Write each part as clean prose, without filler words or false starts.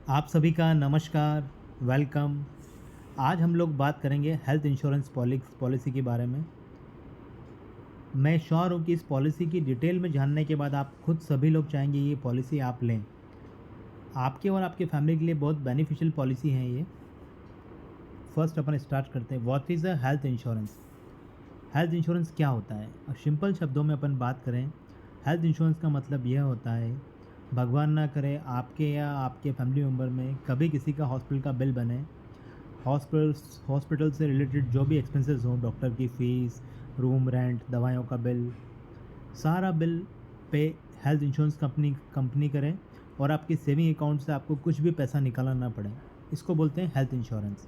आप सभी का नमस्कार, वेलकम। आज हम लोग बात करेंगे हेल्थ इंश्योरेंस पॉलिसी के बारे में। मैं श्योर हूँ कि इस पॉलिसी की डिटेल में जानने के बाद आप खुद सभी लोग चाहेंगे ये पॉलिसी आप लें। आपके और आपके फैमिली के लिए बहुत बेनिफिशियल पॉलिसी है ये। फर्स्ट अपन स्टार्ट करते हैं, what is a health insurance. Health insurance क्या होता है? और सिंपल शब्दों में अपन बात करें, हेल्थ इंश्योरेंस का मतलब यह होता है, भगवान ना करे आपके या आपके फैमिली मेम्बर में कभी किसी का हॉस्पिटल का बिल बने, हॉस्पिटल से रिलेटेड जो भी एक्सपेंसेस हों, डॉक्टर की फ़ीस, रूम रेंट, दवाइयों का बिल, सारा bill pay health insurance company company करे और आपके सेविंग अकाउंट से आपको कुछ भी पैसा निकालना ना पड़े। इसको बोलते हैं हेल्थ इंश्योरेंस।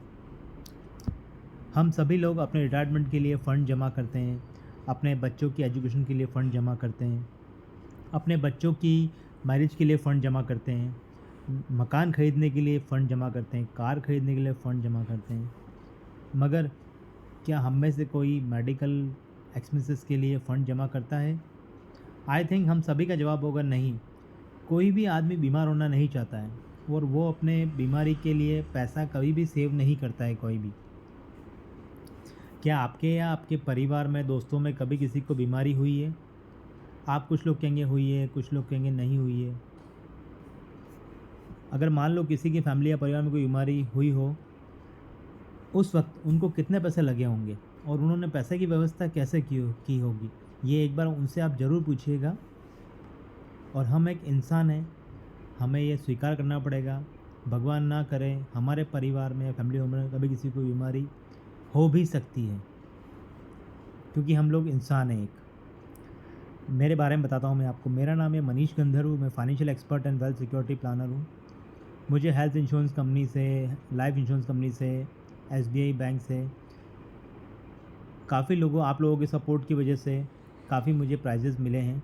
हम सभी लोग अपने रिटायरमेंट के लिए फ़ंड जमा करते हैं, अपने बच्चों की एजुकेशन के लिए फ़ंड जमा करते हैं, अपने बच्चों की मैरिज के लिए फ़ंड जमा करते हैं, मकान खरीदने के लिए फ़ंड जमा करते हैं, कार खरीदने के लिए फ़ंड जमा करते हैं। मगर क्या हम में से कोई मेडिकल एक्सपेंसेस के लिए फ़ंड जमा करता है? आई थिंक हम सभी का जवाब होगा नहीं। कोई भी आदमी बीमार होना नहीं चाहता है और वो अपने बीमारी के लिए पैसा कभी भी सेव नहीं करता है कोई भी। क्या आपके या आपके परिवार में, दोस्तों में कभी किसी को बीमारी हुई है? आप कुछ लोग कहेंगे हुई है, कुछ लोग कहेंगे नहीं हुई है। अगर मान लो किसी की फैमिली या परिवार में कोई बीमारी हुई हो, उस वक़्त उनको कितने पैसे लगे होंगे और उन्होंने पैसे की व्यवस्था कैसे की होगी? ये एक बार उनसे आप ज़रूर पूछिएगा। और हम एक इंसान हैं, हमें ये स्वीकार करना पड़ेगा, भगवान ना करे हमारे परिवार में या फैमिली मेंबर में कभी किसी को बीमारी हो भी सकती है, क्योंकि हम लोग इंसान हैं एक। मेरे बारे में बताता हूँ मैं आपको। मेरा नाम है मनीष गंधर्व, मैं financial expert and wealth security planner हूँ। मुझे हेल्थ इंश्योरेंस कंपनी से, लाइफ इंश्योरेंस कंपनी से, एसबीआई बैंक से काफ़ी लोगों आप लोगों के सपोर्ट की वजह से काफ़ी मुझे प्राइजेज़ मिले हैं।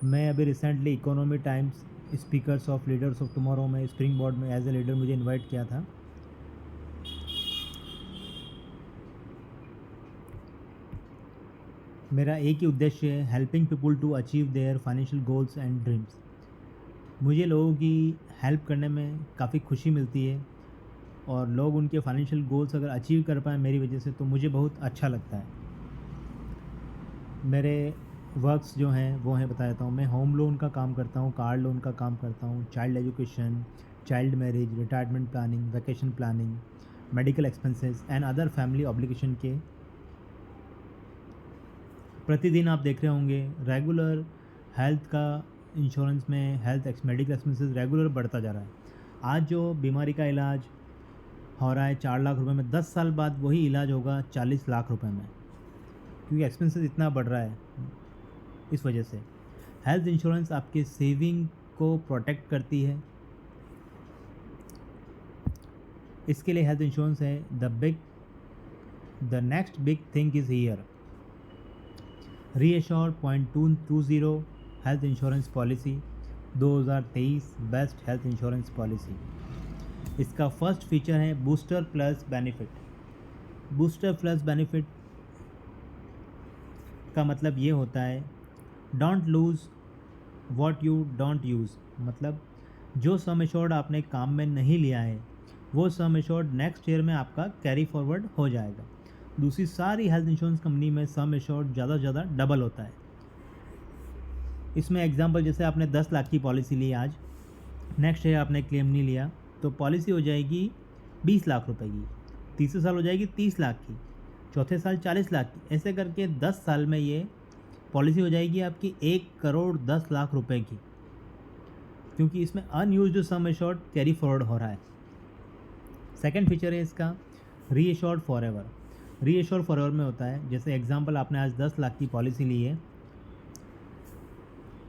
मैं अभी recently Economy Times speakers of leaders of tomorrow में स्प्रिंग बोर्ड में एज ए लीडर मुझे इनवाइट किया था। मेरा एक ही उद्देश्य है, helping people to achieve their financial goals and dreams. मुझे लोगों की हेल्प करने में काफ़ी खुशी मिलती है और लोग उनके फाइनेंशियल गोल्स अगर अचीव कर पाएँ मेरी वजह से, तो मुझे बहुत अच्छा लगता है। मेरे वर्क्स जो हैं वो हैं, बता देता हूँ। मैं होम लोन का काम करता हूँ, कार लोन का काम करता हूँ, child education, child marriage, retirement planning, vacation planning, medical expenses and other family obligation के। प्रतिदिन आप देख रहे होंगे रेगुलर हेल्थ का इंश्योरेंस में मेडिकल एक्सपेंसेस रेगुलर बढ़ता जा रहा है। आज जो बीमारी का इलाज हो रहा है 4 लाख रुपए में, 10 साल बाद वही इलाज होगा 40 लाख रुपए में, क्योंकि एक्सपेंसेस इतना बढ़ रहा है। इस वजह से हेल्थ इंश्योरेंस आपके सेविंग को प्रोटेक्ट करती है। इसके लिए हेल्थ इंश्योरेंस है the next big thing is here. Reassure point 220 health insurance policy 2023 best health insurance policy. इसका फर्स्ट फीचर है booster plus benefit. Booster plus benefit का मतलब ये होता है, don't lose what you don't use. मतलब जो सम एश्योर्ड आपने काम में नहीं लिया है, वो सम एश्योर्ड नेक्स्ट ईयर में आपका कैरी फॉरवर्ड हो जाएगा। दूसरी सारी हेल्थ इंश्योरेंस कंपनी में सम एश्योर्ड ज़्यादा से ज़्यादा डबल होता है। इसमें एग्जांपल, जैसे आपने 10 लाख की पॉलिसी ली आज, नेक्स्ट ईयर आपने क्लेम नहीं लिया, तो पॉलिसी हो जाएगी 20 लाख रुपए की, तीसरे साल हो जाएगी 30 लाख की, चौथे साल 40 लाख की, ऐसे करके 10 साल में ये पॉलिसी हो जाएगी आपकी 1 करोड़ 10 लाख रुपए की, क्योंकि इसमें unused sum assured carry forward हो रहा है। सेकंड फीचर है इसका रीएश्योर्ड फॉरएवर। रीएश्योर्ड फॉरएवर में होता है, जैसे एग्जांपल आपने आज 10 लाख की पॉलिसी ली है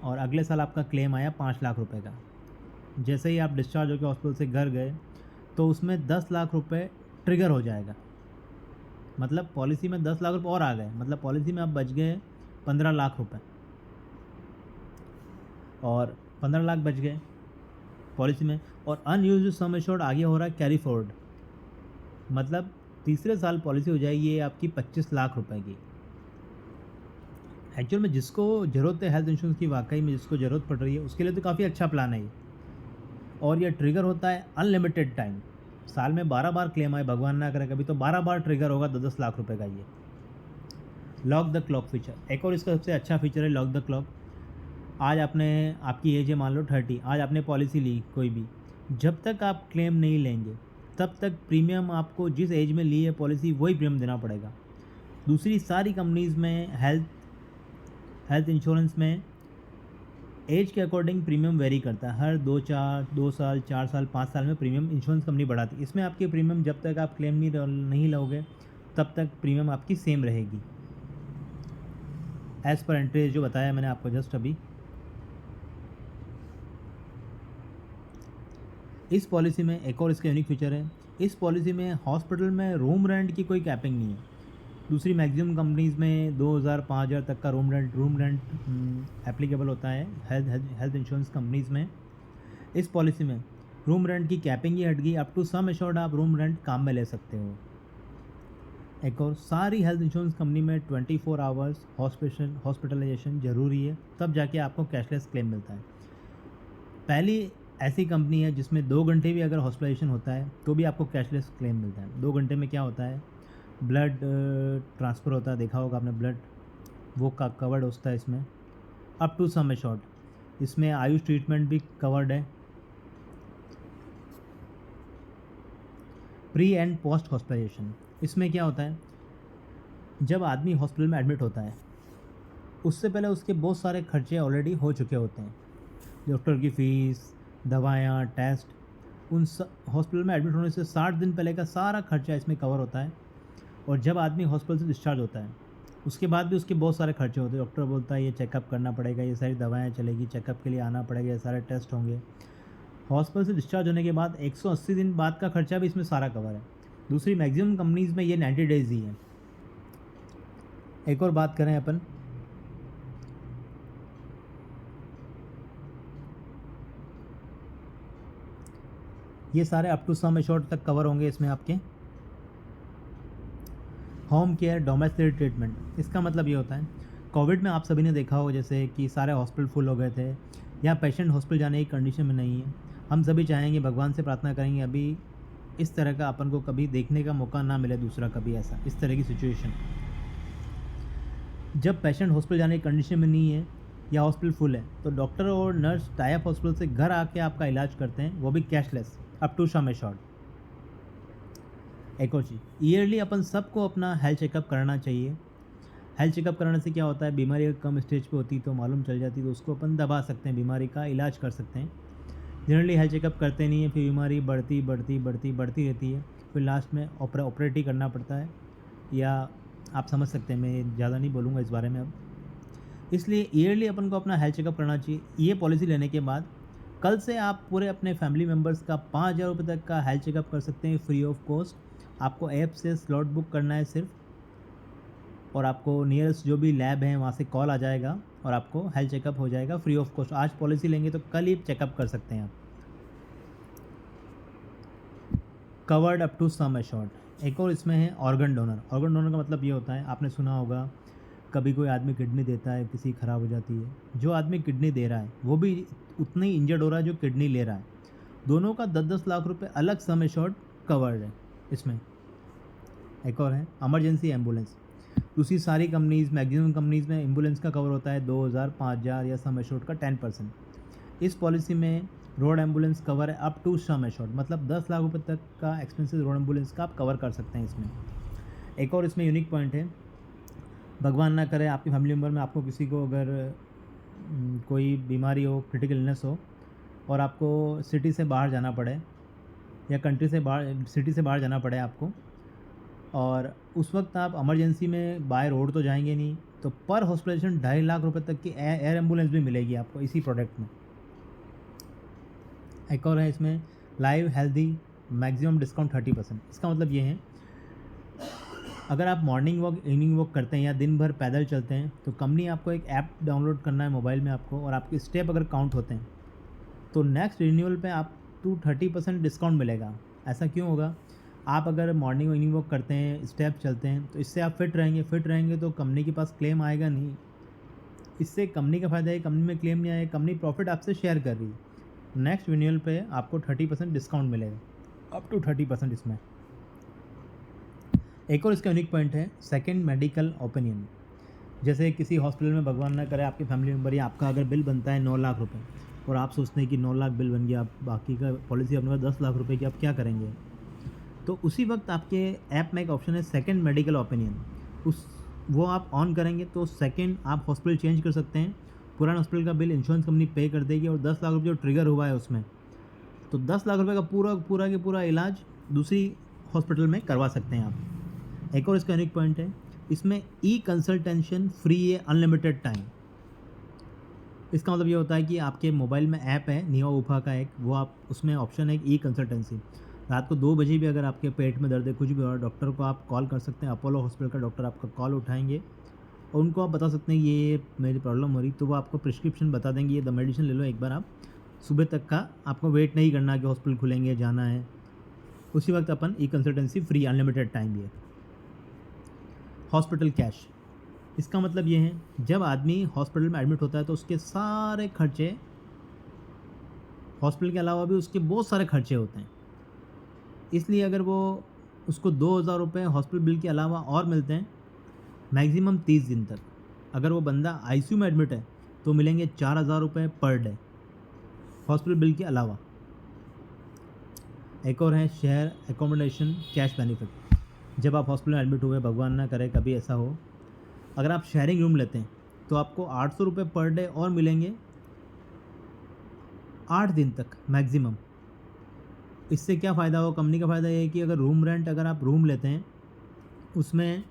और अगले साल आपका क्लेम आया 5 लाख रुपए का। जैसे ही आप डिस्चार्ज होकर हॉस्पिटल से घर गए, तो उसमें 10 लाख रुपए ट्रिगर हो जाएगा। मतलब पॉलिसी में 10 लाख रुपए और आ गए, मतलब पॉलिसी में आप बच गए 15 लाख रुपए, और 15 लाख बच गए पॉलिसी में। और अनयूज्ड सम एश्योर्ड आगे हो रहा है कैरी फॉरवर्ड, मतलब तीसरे साल पॉलिसी हो जाएगी ये आपकी 25 लाख रुपए की। एक्चुअल में जिसको ज़रूरत है हेल्थ इंश्योरेंस की, वाकई में जिसको ज़रूरत पड़ रही है, उसके लिए तो काफ़ी अच्छा प्लान है ये। और ये ट्रिगर होता है अनलिमिटेड टाइम। साल में 12 बार क्लेम आए, भगवान ना करे कभी, तो 12 बार ट्रिगर होगा 10-10 लाख रुपए का ये। लॉक द क्लॉक फीचर एक और इसका सबसे अच्छा फीचर है, लॉक द क्लॉक। आज आपने, आपकी एज है मान लो 30, आज आपने पॉलिसी ली कोई भी, जब तक आप क्लेम नहीं लेंगे तब तक प्रीमियम आपको जिस एज में ली है पॉलिसी वही प्रीमियम देना पड़ेगा। दूसरी सारी कंपनीज़ में हेल्थ इंश्योरेंस में एज के अकॉर्डिंग प्रीमियम वेरी करता है। हर 2 साल 4 साल 5 साल में प्रीमियम इंश्योरेंस कंपनी बढ़ाती है। इसमें आपकी प्रीमियम जब तक आप क्लेम नहीं लोगे तब तक प्रीमियम आपकी सेम रहेगी, एज़ पर एंट्री जो बताया मैंने आपको जस्ट अभी। इस पॉलिसी में एक और इसका यूनिक फीचर है, इस पॉलिसी में हॉस्पिटल में रूम रेंट की कोई कैपिंग नहीं है। दूसरी मैक्सिमम कंपनीज़ में 2000-5000 तक का रूम रेंट एप्लीकेबल होता है हेल्थ इंश्योरेंस कंपनीज़ में। इस पॉलिसी में रूम रेंट की कैपिंग ही हट गई, अप टू सम एश्योर्ड आप रूम रेंट काम में ले सकते हो। एक और, सारी हेल्थ इंश्योरेंस कंपनी में 24 आवर्स हॉस्पिटलाइजेशन ज़रूरी है, तब जाके आपको कैशलेस क्लेम मिलता है। पहली ऐसी कंपनी है जिसमें 2 घंटे भी अगर हॉस्पिटलाइजेशन होता है तो भी आपको कैशलेस क्लेम मिलता है। 2 घंटे में क्या होता है, ब्लड ट्रांसफ़र होता है, देखा होगा आपने ब्लड, वो का कवर्ड होता है इसमें, अप टू सम एश्योर्ड। इसमें आयुष ट्रीटमेंट भी कवर्ड है, प्री एंड पोस्ट हॉस्पिटलाइजेशन। इसमें क्या होता है, जब आदमी हॉस्पिटल में एडमिट होता है उससे पहले उसके बहुत सारे खर्चे ऑलरेडी हो चुके होते हैं, डॉक्टर की फ़ीस, दवायाँ, टेस्ट, उन हॉस्पिटल में एडमिट होने से 60 दिन पहले का सारा खर्चा इसमें कवर होता है। और जब आदमी हॉस्पिटल से डिस्चार्ज होता है उसके बाद भी उसके बहुत सारे खर्चे होते हैं। डॉक्टर बोलता है ये चेकअप करना पड़ेगा, ये सारी दवाएं चलेगी, चेकअप के लिए आना पड़ेगा, ये सारे टेस्ट होंगे। हॉस्पिटल से डिस्चार्ज होने के बाद 180 दिन बाद का खर्चा भी इसमें सारा कवर है। दूसरी मैक्सिमम कंपनीज़ में ये 90 डेज़ ही है। एक और बात करें अपन, ये सारे अप टू सम एश्योर्ड तक कवर होंगे इसमें आपके। होम केयर डोमेस्टिक ट्रीटमेंट, इसका मतलब ये होता है, कोविड में आप सभी ने देखा होगा जैसे कि सारे हॉस्पिटल फुल हो गए थे या पेशेंट हॉस्पिटल जाने की कंडीशन में नहीं है। हम सभी चाहेंगे, भगवान से प्रार्थना करेंगे अभी इस तरह का अपन को कभी देखने का मौका ना मिले, दूसरा कभी ऐसा इस तरह की सिचुएशन। जब पेशेंट हॉस्पिटल जाने की कंडीशन में नहीं है या हॉस्पिटल फुल है तो डॉक्टर और नर्स टाइप हॉस्पिटल से घर आके आपका इलाज करते हैं, वो भी cashless, up to sum assured. एक और चीज़, ईयरली अपन सबको अपना हेल्थ चेकअप कराना चाहिए। हेल्थ चेकअप कराने से क्या होता है, बीमारी अगर कम स्टेज पे होती तो मालूम चल जाती तो उसको अपन दबा सकते हैं, बीमारी का इलाज कर सकते हैं। जनरली हेल्थ चेकअप करते नहीं है, फिर बीमारी बढ़ती रहती है, फिर लास्ट में ऑपरेट ही करना पड़ता है, या आप समझ सकते हैं, मैं ज़्यादा नहीं बोलूँगा इस बारे में अब। इसलिए ईयरली अपन को अपना हेल्थ चेकअप करना चाहिए। ये पॉलिसी लेने के बाद कल से आप पूरे अपने फैमिली मेम्बर्स का 5,000 रुपये तक का हेल्थ चेकअप कर सकते हैं फ्री ऑफ कॉस्ट। आपको ऐप से स्लॉट बुक करना है सिर्फ, और आपको नियरेस्ट जो भी लैब है वहाँ से कॉल आ जाएगा और आपको हेल्थ चेकअप हो जाएगा फ्री ऑफ कॉस्ट। आज पॉलिसी लेंगे तो कल ही चेकअप कर सकते हैं आप। Covered up to sum assured. एक और इसमें है ऑर्गन डोनर। ऑर्गन डोनर का मतलब ये होता है, आपने सुना होगा कभी कोई आदमी किडनी देता है, किसी ख़राब हो जाती है, जो आदमी किडनी दे रहा है वो भी उतना ही इंजर्ड हो रहा है जो किडनी ले रहा है, दोनों का 10-10 लाख रुपए अलग सम एश्योर्ड कवर्ड है इसमें। एक और है इमरजेंसी एम्बुलेंस। दूसरी सारी कंपनीज़, मैक्सिमम कंपनीज़ में एम्बुलेंस का कवर होता है 2,000, 5,000 या सम एश्योर्ड का 10%। इस पॉलिसी में रोड एम्बुलेंस कवर है अप टू सम एश्योर्ड, मतलब 10 लाख रुपए तक का एक्सपेंसेस रोड एम्बुलेंस का आप कवर कर सकते हैं इसमें। एक और इसमें यूनिक पॉइंट है, भगवान ना करे आपकी फैमिली मेम्बर में आपको किसी को अगर कोई बीमारी हो, क्रिटिकल इलनेस हो, और आपको सिटी से बाहर जाना पड़े या कंट्री से बाहर, सिटी से बाहर जाना पड़े आपको, और उस वक्त आप इमरजेंसी में बाय रोड तो जाएंगे नहीं, तो पर हॉस्पिटलाइजेशन 2.5 लाख रुपए तक की एयर एम्बुलेंस भी मिलेगी आपको इसी प्रोडक्ट में। एक और है इसमें लाइव हेल्दी मैक्सिमम डिस्काउंट 30%। इसका मतलब ये है, अगर आप मॉर्निंग वॉक, इवनिंग वॉक करते हैं या दिन भर पैदल चलते हैं तो कंपनी आपको एक ऐप डाउनलोड करना है मोबाइल में आपको, और आपके स्टेप अगर काउंट होते हैं तो नेक्स्ट रिन्यूअल पे आप 30% डिस्काउंट मिलेगा। ऐसा क्यों होगा, आप अगर मॉर्निंग इवनिंग वॉक करते हैं, स्टेप चलते हैं, तो इससे आप फिट रहेंगे तो कंपनी के पास क्लेम आएगा नहीं। इससे कंपनी का फ़ायदा है, कंपनी में क्लेम नहीं आएगा, कंपनी प्रॉफिट आपसे शेयर कर रही है। नेक्स्ट रिन्यूअल पे आपको 30% डिस्काउंट मिलेगा, अप टू 30% इसमें। एक और इसका यूनिक पॉइंट है सेकंड मेडिकल ओपिनियन। जैसे किसी हॉस्पिटल में भगवान ना करे आपके फैमिली मेम्बर या आपका अगर बिल बनता है 9 लाख रुपए और आप सोचते हैं कि 9 लाख बिल बन गया, आप बाकी का पॉलिसी अपने पास 10 लाख रुपए की, आप क्या करेंगे? तो उसी वक्त आपके ऐप में एक ऑप्शन है सेकंड मेडिकल ओपिनियन। उस वो आप ऑन करेंगे तो सेकंड आप हॉस्पिटल चेंज कर सकते हैं। पुराना हॉस्पिटल का बिल इंश्योरेंस कंपनी पे कर देगी और 10 लाख रुपये जो ट्रिगर हुआ है उसमें, तो 10 लाख रुपए का पूरा के पूरा इलाज दूसरी हॉस्पिटल में करवा सकते हैं आप। एक और इसका यूनिक पॉइंट है, इसमें ई कंसल्टेशन फ्री है अनलिमिटेड टाइम। इसका मतलब ये होता है कि आपके मोबाइल में ऐप है नियो उफा का एक, वो आप उसमें ऑप्शन है ई कंसल्टेंसी। रात को 2 बजे भी अगर आपके पेट में दर्द है, कुछ भी हो रहा है, डॉक्टर को आप कॉल कर सकते हैं। अपोलो हॉस्पिटल का डॉक्टर आपका कॉल उठाएंगे और उनको आप बता सकते हैं ये मेरी प्रॉब्लम हो रही, तो वो आपको प्रिस्क्रिप्शन बता देंगे, ये मेडिसिन ले लो एक बार आप। सुबह तक का आपको वेट नहीं करना कि हॉस्पिटल खुलेंगे जाना है, उसी वक्त अपन ई कंसल्टेंसी फ्री अनलिमिटेड टाइम ये। हॉस्पिटल कैश, इसका मतलब ये है जब आदमी हॉस्पिटल में एडमिट होता है तो उसके सारे खर्चे, हॉस्पिटल के अलावा भी उसके बहुत सारे खर्चे होते हैं, इसलिए अगर वो उसको 2,000 रुपये हॉस्पिटल बिल के अलावा और मिलते हैं मैक्सिमम 30 दिन तक। अगर वो बंदा आईसीयू में एडमिट है तो मिलेंगे 4,000 रुपये पर डे हॉस्पिटल बिल के अलावा। एक और है शेयर एकोमोडेशन कैश बेनिफिट। जब आप हॉस्पिटल में एडमिट हुए, भगवान ना करे कभी ऐसा हो, अगर आप शेयरिंग रूम लेते हैं तो आपको 800 रुपये पर डे और मिलेंगे 8 दिन तक मैक्सिमम। इससे क्या फ़ायदा हो, कंपनी का फ़ायदा ये है कि अगर रूम रेंट, अगर आप रूम लेते हैं उसमें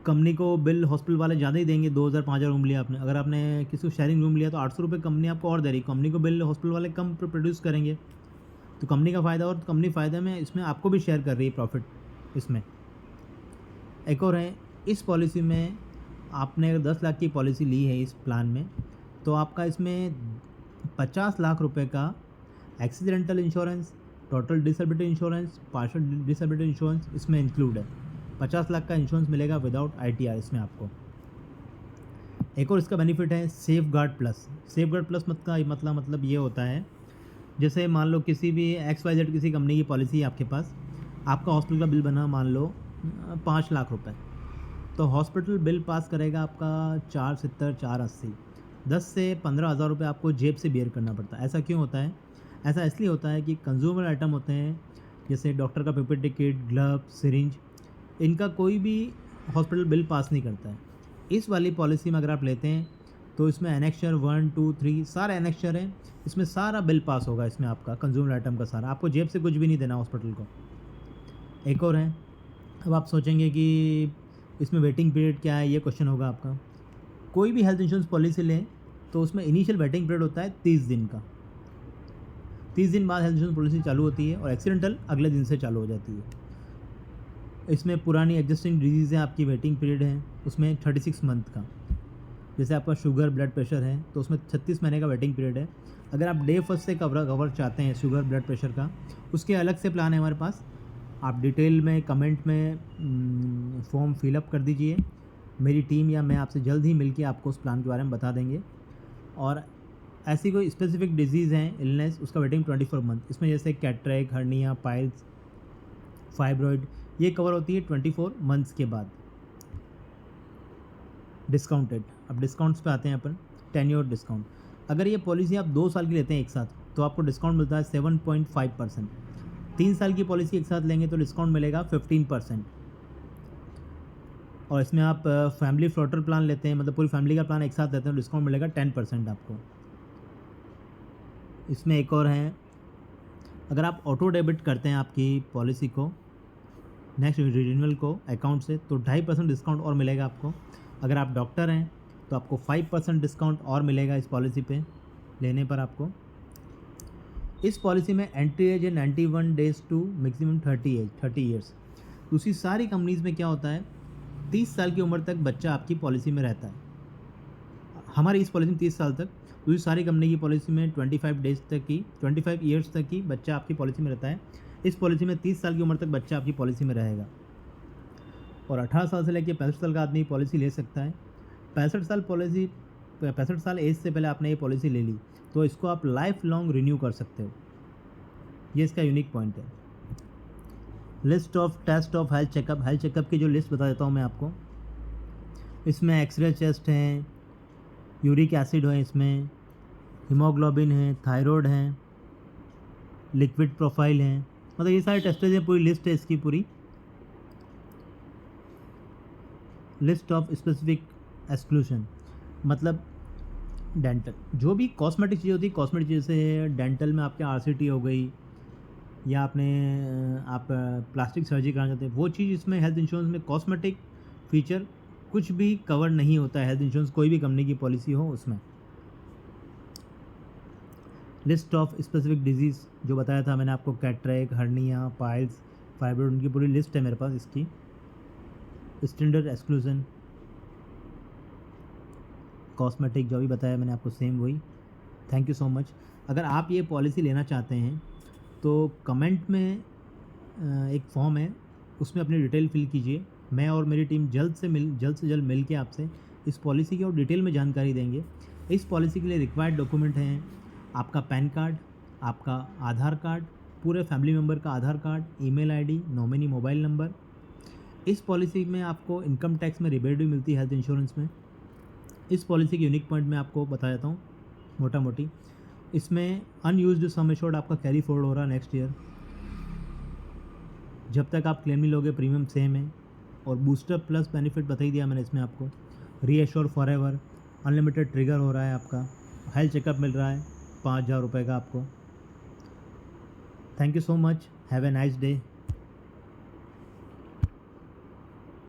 कंपनी को बिल हॉस्पिटल वाले ज़्यादा ही देंगे। 2,000 5,000 रूम लिया आपने, अगर आपने किसी को शेयरिंग रूम लिया तो 800 रुपये कंपनी आपको और दे रही, कंपनी को बिल हॉस्पिटल वाले कम प्रोड्यूस करेंगे, तो कंपनी का फ़ायदा, और कंपनी फ़ायदे में इसमें आपको भी शेयर कर रही है प्रॉफिट इसमें। एक और है, इस पॉलिसी में आपने अगर 10 लाख की पॉलिसी ली है इस प्लान में, तो आपका इसमें 50 लाख रुपए का accidental insurance, total disability insurance, partial disability insurance इसमें इंक्लूड है। 50 लाख का इंश्योरेंस मिलेगा विदाउट ITR इसमें आपको। एक और इसका बेनिफिट है safe guard plus. Safe guard plus मतलब ये होता है, जैसे मान लो किसी भी XYZ किसी कंपनी की पॉलिसी है आपके पास, आपका हॉस्पिटल का बिल बना मान लो 5 लाख रुपए, तो हॉस्पिटल बिल पास करेगा आपका 470 480, 10 से 15,000 रुपये आपको जेब से बेयर करना पड़ता है। ऐसा क्यों होता है? ऐसा इसलिए होता है कि कंज्यूमर आइटम होते हैं जैसे डॉक्टर का पेपर टिकट, ग्लव, सिरिंज, इनका कोई भी हॉस्पिटल बिल पास नहीं करता है। इस वाली पॉलिसी में अगर आप लेते हैं तो इसमें एनेक्चर 1 2 3 सारे एनेक्चर हैं, इसमें सारा बिल पास होगा इसमें आपका कंज्यूमर आइटम का सारा, आपको जेब से कुछ भी नहीं देना हॉस्पिटल को। एक और है, अब आप सोचेंगे कि इसमें वेटिंग पीरियड क्या है, ये क्वेश्चन होगा आपका। कोई भी हेल्थ इंश्योरेंस पॉलिसी लें तो उसमें इनिशियल वेटिंग पीरियड होता है 30 दिन का। 30 दिन बाद हेल्थ इंश्योरेंस पॉलिसी चालू होती है और एक्सीडेंटल अगले दिन से चालू हो जाती है। इसमें पुरानी एग्जिस्टिंग डिजीज़ है, आपकी वेटिंग पीरियड है उसमें 36 मंथ का। जैसे आपका शुगर, ब्लड प्रेशर है तो उसमें 36 महीने का वेटिंग पीरियड है। अगर आप डे फर्स्ट से कवर चाहते हैं शुगर ब्लड प्रेशर का, उसके अलग से प्लान है हमारे पास। आप डिटेल में कमेंट में फॉर्म फिलअप कर दीजिए, मेरी टीम या मैं आपसे जल्द ही मिलके आपको उस प्लान के बारे में बता देंगे। और ऐसी कोई स्पेसिफिक डिजीज़ हैं, इलनेस, उसका वेटिंग 24 मंथ। इसमें जैसे कैटरेक, हर्निया, पाइल्स, फाइब्रॉइड, ये कवर होती है 24 मंथ्स के बाद। डिस्काउंटेड, अब डिस्काउंट्स पे आते हैं अपन। टेन्योर डिस्काउंट, अगर ये पॉलिसी आप 2 साल की लेते हैं एक साथ तो आपको डिस्काउंट मिलता है 7.5%। 3 साल की पॉलिसी एक साथ लेंगे तो डिस्काउंट मिलेगा 15%। और इसमें आप फैमिली फ्लोटर प्लान लेते हैं, मतलब पूरी फैमिली का प्लान एक साथ लेते हैं तो डिस्काउंट मिलेगा 10% आपको। इसमें एक और है, अगर आप ऑटो डेबिट करते हैं आपकी पॉलिसी को नेक्स्ट रिन्यूअल को अकाउंट से तो 2.5% डिस्काउंट और मिलेगा आपको। अगर आप डॉक्टर हैं तो आपको 5% डिस्काउंट और मिलेगा इस पॉलिसी पे लेने पर आपको। इस पॉलिसी में एंट्री एज है 91 डेज टू मैक्सिमम 30 ईयर्स। दूसरी सारी कंपनीज़ में क्या होता है, 30 साल की उम्र तक बच्चा आपकी पॉलिसी में रहता है। हमारी इस पॉलिसी में 30 साल तक, दूसरी सारी कंपनी की पॉलिसी में 25 ईयर्स तक की बच्चा आपकी पॉलिसी में रहता है। इस पॉलिसी में 30 साल की उम्र तक बच्चा आपकी पॉलिसी में रहेगा। और 18 साल से लेकर 65 साल का आदमी पॉलिसी ले सकता है। 65 साल एज से पहले आपने ये पॉलिसी ले ली तो इसको आप लाइफ लॉन्ग रिन्यू कर सकते हो। ये इसका यूनिक पॉइंट है। List of test of health checkup की जो लिस्ट बता देता हूँ मैं आपको। इसमें एक्सरे चेस्ट हैं, यूरिक एसिड है, इसमें हीमोग्लोबिन है, थायराइड है, लिक्विड प्रोफाइल है, मतलब ये सारे टेस्टेज है, पूरी लिस्ट है इसकी पूरी। लिस्ट ऑफ स्पेसिफिक एक्सक्लूशन, मतलब डेंटल जो भी कॉस्मेटिक चीज़ होती है, कॉस्मेटिक चीज़ से डेंटल में आपके आरसीटी हो गई, या आप प्लास्टिक सर्जरी कराना चाहते हैं, वो चीज़ इसमें हेल्थ इंश्योरेंस में कॉस्मेटिक फीचर कुछ भी कवर नहीं होता है। हेल्थ इंश्योरेंस कोई भी कंपनी की पॉलिसी हो उसमें। लिस्ट ऑफ स्पेसिफिक डिजीज़ जो बताया था मैंने आपको, कैटरेक्ट, हर्निया, पाइल्स, फाइब्रोइड, उनकी पूरी लिस्ट है मेरे पास इसकी। स्टैंडर्ड एक्सक्लूजन, कॉस्मेटिक जो भी बताया मैंने आपको सेम वही। Thank you so much. अगर आप ये पॉलिसी लेना चाहते हैं तो कमेंट में एक फॉर्म है, उसमें अपनी डिटेल फिल कीजिए। मैं और मेरी टीम जल्द से जल्द मिल के आपसे इस पॉलिसी की और डिटेल में जानकारी देंगे। इस पॉलिसी के लिए रिक्वायर्ड डॉक्यूमेंट हैं आपका पैन कार्ड, आपका आधार कार्ड, पूरे फैमिली मेम्बर का Aadhaar card, email ID, nominee mobile number. इस पॉलिसी में आपको इनकम टैक्स में रिबेट भी मिलती है हेल्थ इंश्योरेंस में। इस पॉलिसी की यूनिक पॉइंट मैं आपको बता देता हूँ मोटा मोटी। इसमें अनयूज्ड सम एश्योर्ड आपका कैरी फॉरवर्ड हो रहा है नेक्स्ट ईयर, जब तक आप क्लेम नहीं लोगे प्रीमियम सेम है। और बूस्टर प्लस बेनिफिट बता ही दिया मैंने इसमें आपको। रीएश्योर फॉरएवर, अनलिमिटेड ट्रिगर हो रहा है आपका, हेल्थ चेकअप मिल रहा है 5,000 रुपये का आपको। Thank you so much, have a nice day.